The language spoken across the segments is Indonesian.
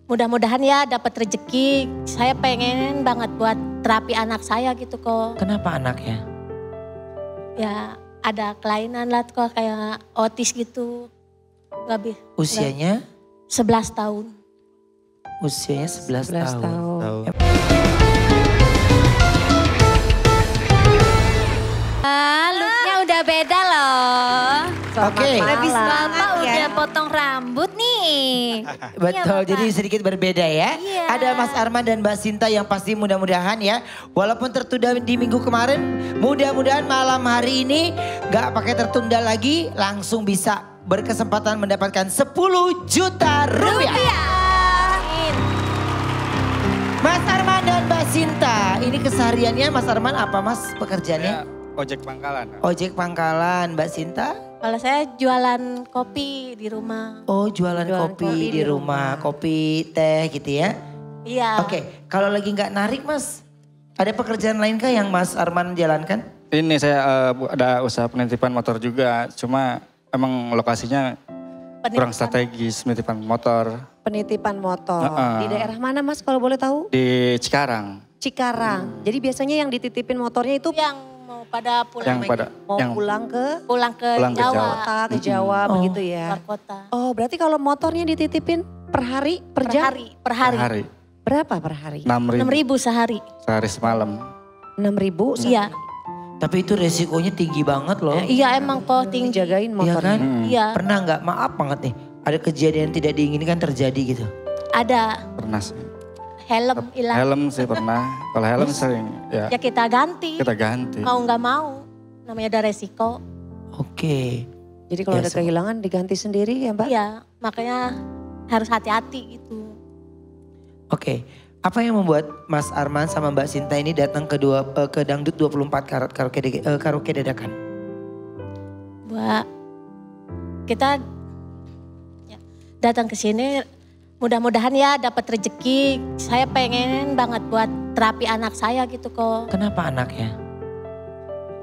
Mudah-mudahan ya dapat rezeki. Saya pengen banget buat terapi anak saya gitu kok. Kenapa anaknya? Ya ada kelainan lah kok kayak otis gitu. Usianya? 11 tahun. Usianya 11 tahun. Looknya udah beda loh. Oke. Habis Bapak udah potong rambut nih. Betul, Iya, jadi sedikit berbeda ya. Iya. Ada Mas Arman dan Mbak Sinta yang pasti mudah-mudahan ya. Walaupun tertunda di minggu kemarin, mudah-mudahan malam hari ini gak pakai tertunda lagi. Langsung bisa berkesempatan mendapatkan 10 juta rupiah. Mas Arman dan Mbak Sinta, ini kesehariannya Mas Arman apa Mas pekerjaannya? Ojek pangkalan. Ojek pangkalan, Mbak Sinta? Kalau saya jualan kopi di rumah. Oh jualan kopi di rumah, kopi teh gitu ya? Iya. Oke, kalau lagi nggak narik Mas, ada pekerjaan lain kah yang Mas Arman jalankan? Ini saya ada usaha penitipan motor juga, cuma emang lokasinya kurang strategis, penitipan motor. Penitipan motor. Di daerah mana Mas kalau boleh tahu? Di Cikarang. Cikarang. Jadi biasanya yang dititipin motornya itu Yang mau pada pulang pulang ke pulang ke Jawa. Jawa. kota, ke Jawa begitu ya. Luar kota. Oh, berarti kalau motornya dititipin per hari, per jam? Per hari. Berapa per hari? 6.000 6.000 sehari. sehari semalam. 6.000? Iya. Tapi itu resikonya tinggi banget loh. Iya emang kok tinggi. Jagain Iya motornya. kan? Iya. Pernah nggak, maaf banget nih, ada kejadian tidak diinginkan terjadi gitu? Ada Pernah sih. helm hilang. Helm sih pernah. Kalau helm sering ya Ya kita ganti. kita ganti. Mau nggak mau. Namanya ada resiko. Oke. Jadi kalau Ya, ada kehilangan diganti sendiri ya Mbak? Iya. Makanya harus hati-hati gitu. Oke. Apa yang membuat Mas Arman sama Mbak Sinta ini datang ke Dangdut 24 Karat karaoke dadakan? Buat kita ya, datang ke sini mudah-mudahan ya dapat rezeki. Saya pengen banget buat terapi anak saya gitu kok. Kenapa anaknya?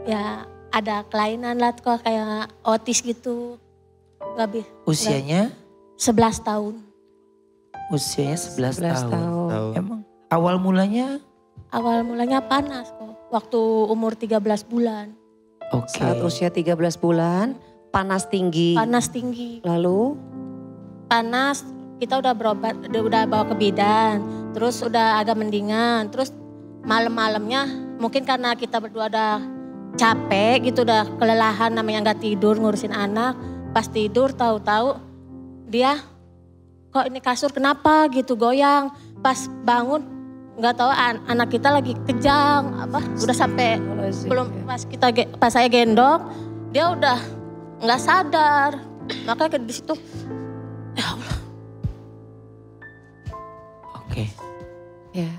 Ya ada kelainan lah kok kayak otis gitu. Usianya? 11 tahun. Usianya 11 tahun. tahun. Emang awal mulanya? Awal mulanya panas kok. Waktu umur 13 bulan. Oke. Saat usia 13 bulan, panas tinggi. Panas tinggi. Lalu? Panas, kita udah berobat, udah bawa ke bidan. Terus udah agak mendingan. Terus malam-malamnya mungkin karena kita berdua udah capek gitu, udah kelelahan namanya nggak tidur ngurusin anak. Pas tidur tahu-tahu dia kok ini kasur kenapa gitu goyang. Pas bangun nggak tahu anak kita lagi kejang apa udah sampai belum pas saya gendong dia udah nggak sadar. Makanya di situ ya Allah. Oke. Ya.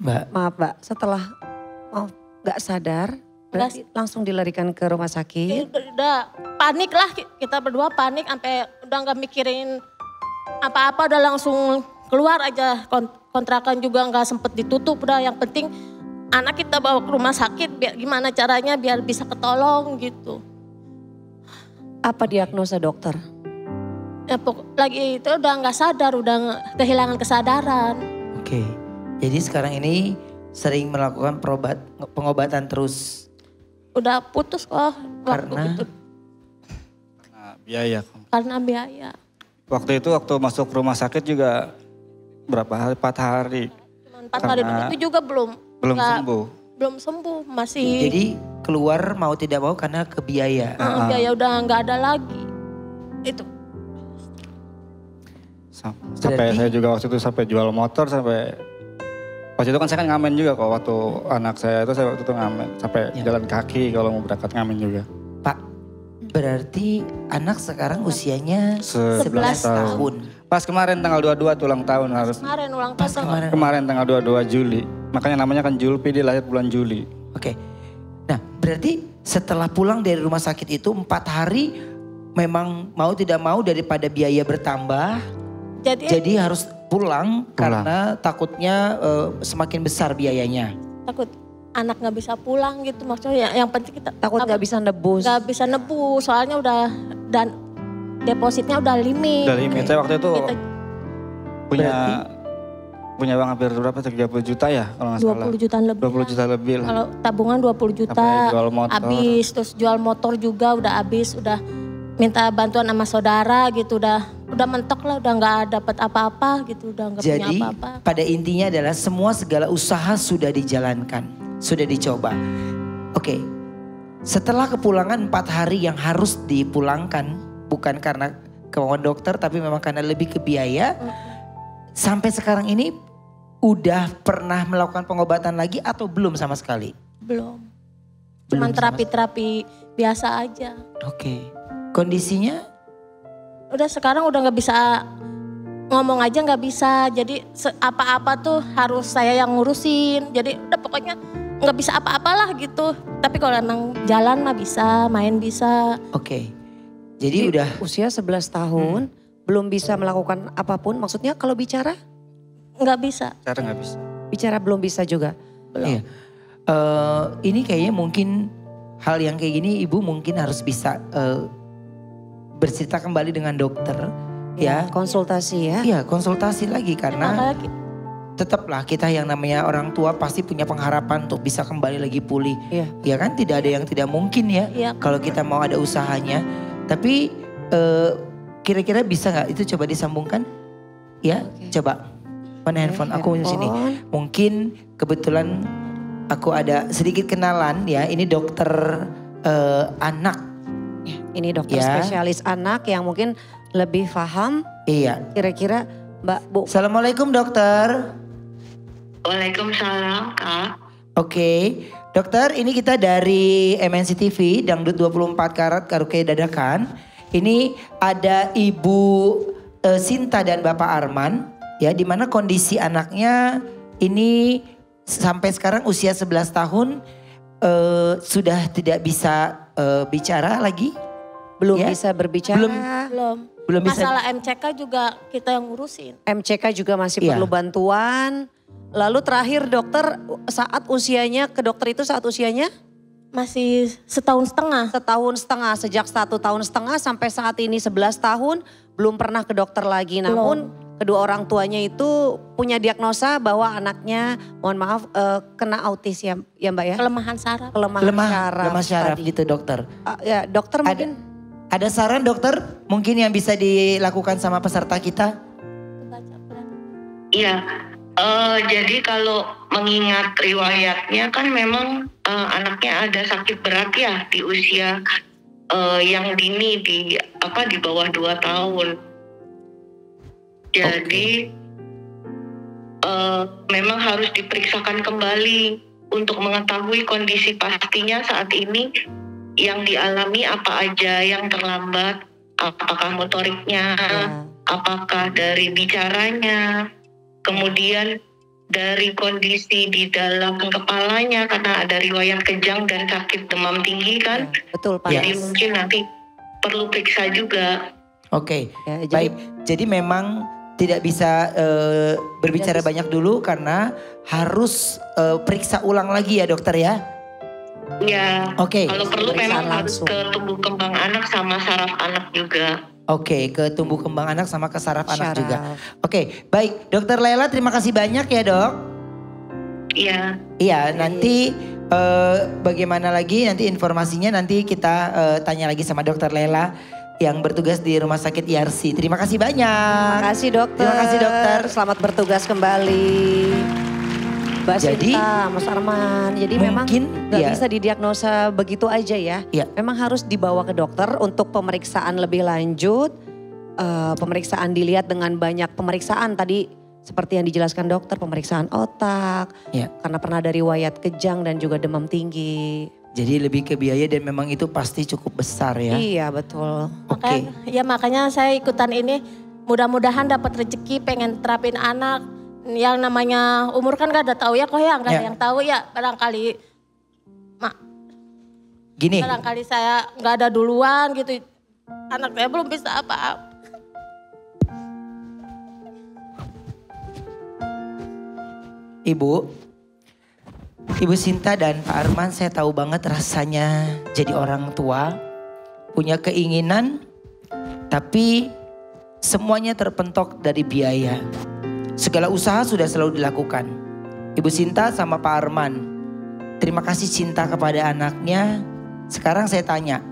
Mbak. Maaf Mbak, setelah gak sadar, berarti langsung dilarikan ke rumah sakit. Udah panik lah, kita berdua panik sampai udah nggak mikirin apa-apa, udah langsung keluar aja. Kontrakan juga nggak sempet ditutup, udah yang penting anak kita bawa ke rumah sakit biar gimana caranya biar bisa ketolong gitu. Apa diagnosa dokter? Ya, lagi itu udah nggak sadar, udah kehilangan kesadaran. Oke, jadi sekarang ini sering melakukan pengobatan terus. Udah putus kok waktu Karena? itu. Karena biaya. Karena biaya. Waktu itu waktu masuk rumah sakit juga berapa hari? 4 hari. Cuman 4 hari itu juga belum sembuh. Belum sembuh, masih. Jadi keluar mau tidak mau karena ke biaya. Biaya udah nggak ada lagi. Itu. Sampai saya juga waktu itu sampai jual motor sampai waktu itu kan saya kan ngamen juga kok waktu anak saya itu saya waktu itu ngamen sampai jalan kaki kalau mau berangkat ngamen juga. Pak, berarti anak sekarang usianya 11 tahun. Pas kemarin tanggal 22 tuh ulang tahun harus. Kemarin ulang tahun. Kemarin tanggal 22 Juli. Makanya namanya kan Julpi, dia lahir bulan Juli. Oke. Nah, berarti setelah pulang dari rumah sakit itu 4 hari memang mau tidak mau daripada biaya bertambah. Jadi harus pulang karena takutnya semakin besar biayanya. Takut anak nggak bisa pulang gitu maksudnya. Yang penting kita takut nggak bisa nebus. Nggak bisa nebus soalnya udah dan depositnya udah limit. Udah limit. Saya waktu itu punya uang hampir berapa, 30 juta ya kalau nggak salah. 20 jutaan lebih. 20 juta lebih lah. Kalau tabungan 20 juta, Sampai jual motor. habis. Terus jual motor juga udah habis, udah minta bantuan sama saudara gitu, udah mentok lah, udah nggak dapat apa-apa gitu, udah nggak punya Jadi apa-apa. pada intinya adalah semua segala usaha sudah dijalankan, sudah dicoba. Oke, setelah kepulangan 4 hari yang harus dipulangkan, bukan karena kemauan dokter tapi memang karena lebih ke biaya. Sampai sekarang ini udah pernah melakukan pengobatan lagi atau belum sama sekali? Belum. Cuman terapi-terapi biasa aja. Oke. Kondisinya? Udah sekarang udah nggak bisa ngomong aja, nggak bisa. Jadi apa-apa tuh harus saya yang ngurusin. Jadi udah pokoknya nggak bisa apa-apalah gitu. Tapi kalau emang jalan mah bisa, main bisa. Oke. Jadi udah usia 11 tahun belum bisa melakukan apapun. Maksudnya kalau bicara? Nggak bisa. Cara nggak bisa. Bicara belum bisa juga. Iya. Ini kayaknya mungkin hal yang kayak gini ibu mungkin harus bisa bercerita kembali dengan dokter ya. Konsultasi ya. Iya, konsultasi lagi karena Makanya tetaplah kita yang namanya orang tua pasti punya pengharapan untuk bisa kembali lagi pulih. Iya. Ya kan tidak ada yang tidak mungkin ya Iya. kalau kita mau ada usahanya. Tapi kira-kira bisa nggak itu coba disambungkan? Ya, coba. Mana handphone aku di sini. Mungkin kebetulan aku ada sedikit kenalan ya. Ini dokter anak. Ini dokter Ya. spesialis anak yang mungkin lebih paham. Iya. Kira-kira Mbak Bu. Assalamualaikum dokter. Waalaikumsalam, Kak. Oke, dokter ini kita dari MNC TV, Dangdut 24 Karat Karaoke Dadakan. Ini ada Ibu Sinta dan Bapak Arman. Ya, di mana kondisi anaknya ini sampai sekarang usia 11 tahun sudah tidak bisa bicara lagi. Belum Ya. bisa berbicara. Belum bisa. masalah MCK juga kita yang ngurusin. MCK juga masih Iya. perlu bantuan. Lalu terakhir dokter saat usianya ke dokter itu saat usianya? Masih setahun setengah. Setahun setengah, sejak 1 tahun setengah sampai saat ini 11 tahun belum pernah ke dokter lagi. Namun kedua orang tuanya itu punya diagnosa bahwa anaknya mohon maaf kena autis ya Mbak ya? Kelemahan saraf. Lemah syaraf tadi. gitu dokter. Ya dokter mungkin. Ada saran dokter mungkin yang bisa dilakukan sama peserta kita? Iya, jadi kalau mengingat riwayatnya kan memang anaknya ada sakit berat ya di usia yang dini di bawah 2 tahun. Jadi memang harus diperiksakan kembali untuk mengetahui kondisi pastinya saat ini yang dialami apa aja yang terlambat, apakah motoriknya, apakah dari bicaranya, kemudian dari kondisi di dalam kepalanya karena ada riwayat kejang dan sakit demam tinggi kan. Betul Pak. Jadi mungkin nanti perlu periksa juga. Oke, Ya, baik. Jadi memang tidak bisa berbicara banyak dulu karena harus periksa ulang lagi ya dokter ya. Ya, Oke. kalau perlu memang harus langsung. ke tumbuh kembang anak sama saraf anak juga. Oke, ke tumbuh kembang anak sama ke saraf anak Syaraf. juga. Oke, baik. Dokter Lela terima kasih banyak ya dok. Iya. Iya, nanti bagaimana lagi nanti informasinya nanti kita tanya lagi sama dokter Lela yang bertugas di Rumah Sakit IRC. Terima kasih banyak. Terima kasih dokter. Terima kasih dokter. Selamat bertugas kembali. Mbak Jadi, Sinta, Mas Arman. Jadi memang mungkin, nggak ya. bisa didiagnosa begitu aja ya. Ya. Memang harus dibawa ke dokter untuk pemeriksaan lebih lanjut. Pemeriksaan dilihat dengan banyak pemeriksaan tadi seperti yang dijelaskan dokter, pemeriksaan otak. Ya. Karena pernah ada riwayat kejang dan juga demam tinggi. Jadi lebih ke biaya dan memang itu pasti cukup besar ya. Iya betul. Oke. Makanya saya ikutan ini. Mudah-mudahan dapat rezeki pengen terapin anak. Yang namanya umur kan gak ada tahu ya kok ya. Gak ada Ya. yang tahu ya barangkali. Gini. Barangkali saya gak ada duluan gitu. Anak saya belum bisa apa-apa. Ibu Sinta dan Pak Arman, saya tahu banget rasanya jadi orang tua. Punya keinginan, tapi semuanya terpentok dari biaya. Segala usaha sudah selalu dilakukan. Ibu Sinta sama Pak Arman, terima kasih cinta kepada anaknya. Sekarang saya tanya,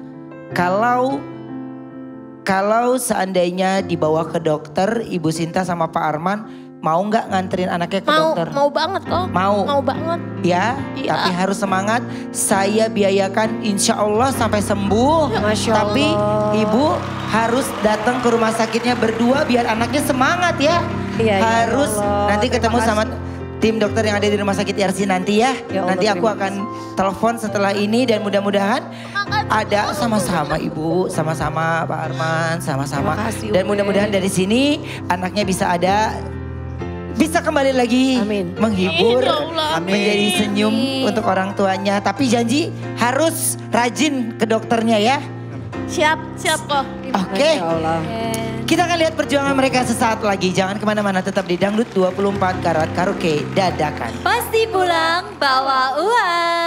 kalau seandainya dibawa ke dokter, Ibu Sinta sama Pak Arman mau nggak nganterin anaknya ke dokter? Mau banget kok. Mau banget. Ya, Iya. tapi harus semangat. Saya biayakan insya Allah sampai sembuh. Masya Tapi Allah. ibu harus datang ke rumah sakitnya berdua biar anaknya semangat ya. Iya, ya Harus Allah. nanti Terima ketemu sama kasih. tim dokter yang ada di rumah sakit Yarsi nanti ya. Ya Allah, Nanti aku terima akan telepon setelah ini dan mudah-mudahan ada sama-sama Ibu, sama-sama Pak Arman, sama-sama. Terima kasih, Dan Ube. mudah-mudahan dari sini anaknya bisa kembali lagi Amin. menghibur, Amin, ya Allah. menjadi senyum untuk orang tuanya. Tapi janji harus rajin ke dokternya ya. Siap kok. Oke. Masya Allah. Kita akan lihat perjuangan mereka sesaat lagi. Jangan kemana-mana, tetap di Dangdut 24 Karat Karaoke Dadakan. Pasti pulang bawa uang.